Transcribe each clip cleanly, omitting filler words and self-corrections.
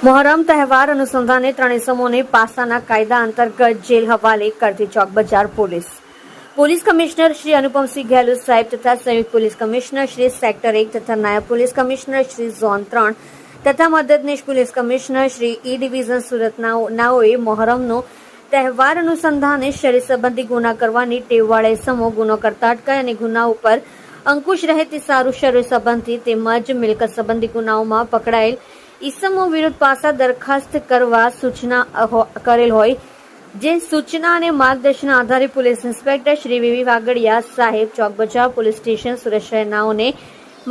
મોહરમ તહેવાર અનુસંધાને 3 ઇસમોને પાસાના કાયદા અંતર્ગત જેલ હવાલે કરતી ચોક બજાર પોલીસ કમિશનર શ્રી અનુપમસિંહ ગેહલોત સાહેબ તથા સંયુક્ત પોલીસ કમિશનર શ્રી સેક્ટર 1 તથા નાયબ પોલીસ કમિશનર શ્રી ઝોન 3 તથા મદદનીશ police commissioner Shri E division Surat નાઓએ મોહરમનો તહેવાર અનુસંધાને શરીર સંબંધી ગુના કરવાની ટેવવાળા ઇસમો ગુનો કરતા અટકાય અને ગુના ઉપર અંકુશ રહે તે સારું શરીર સંબંધી તેમજ મિલકત સંબંધી ગુનાઓમાં પકડાયેલ ઇસમો વિરુદ્ધ પાસા દરખાસ્ત કરવા સૂચના કરેલ હોય જે સૂચના અને માર્ગદર્શન આધારે police inspector Shri VV Vagadia સાહેબ ચોક બજાર પોલીસ સ્ટેશન સુરત શહેરનાઓને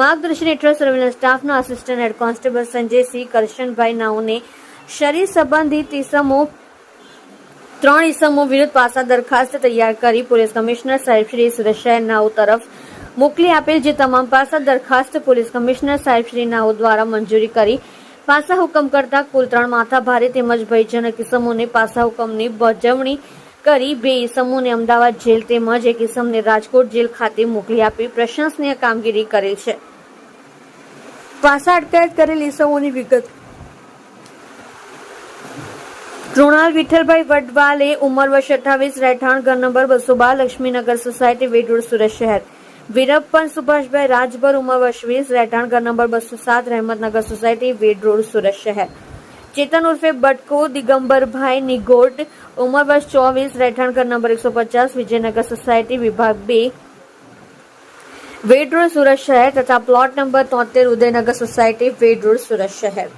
માર્ગદર્શન હેઠળ સર્વેલન્સ સ્ટાફના assistant head constable Sanjaysinh Karshanbhai નાઓને શરીર સંબંધિત ઇસમો 3 ઇસમો વિરુદ્ધ પાસા દરખાસ્ત તૈયાર કરી પોલીસ કમિશનર સાહેબ શ્રી સુરત શહેરનાઓ તરફ મોકલી આપેલ જે તમામ પાસા દરખાસ્ત પોલીસ કમિશનર સાહેબ શ્રી નાઓ દ્વારા મંજૂરી કરી પાસા હુકમ કરતા કુલ 3 માથાભારે તેમજ ભયજનક ઇસમોને પાસા હુકમની બજવણી કરી 2 ઇસમોને અમદાવાદ જેલ તેમજ 1 ઇસમને રાજકોટ જેલ ખાતે મોકલી આપી પ્રશંસનીય કામગીરી કરેલ છે. પાસા અટકાયત કરેલ ઇસમોની વિગત. કૃણાલ વિઠ્ઠલભાઈ વડવાલે ઉંમર વર્ષ 28 રહેઠાણ ઘર નંબર 212 લક્ષ્મીનગર સોસાયટી વેડ રોડ સુરત શહેર. વીરપ્પન સુભાષભાઈ રાજભર ઉંમર વર્ષ 20 રહેઠાણ ઘર નંબર 207 રહેમતનગર સોસાયટી વેડ રોડ સુરત શહેર. ચેતન ઉર્ફે બટકો દિગંબરભાઈ નિગોડ ઉંમર વર્ષ 24 રહેઠાણ ઘર નંબર 150 વિજયનગર સોસાયટી વિભાગ 2 વેડ રોડ સુરત શહેર તથા પ્લોટ નંબર 73 ઉદયનગર સોસાયટી વેડ રોડ સુરત શહેર.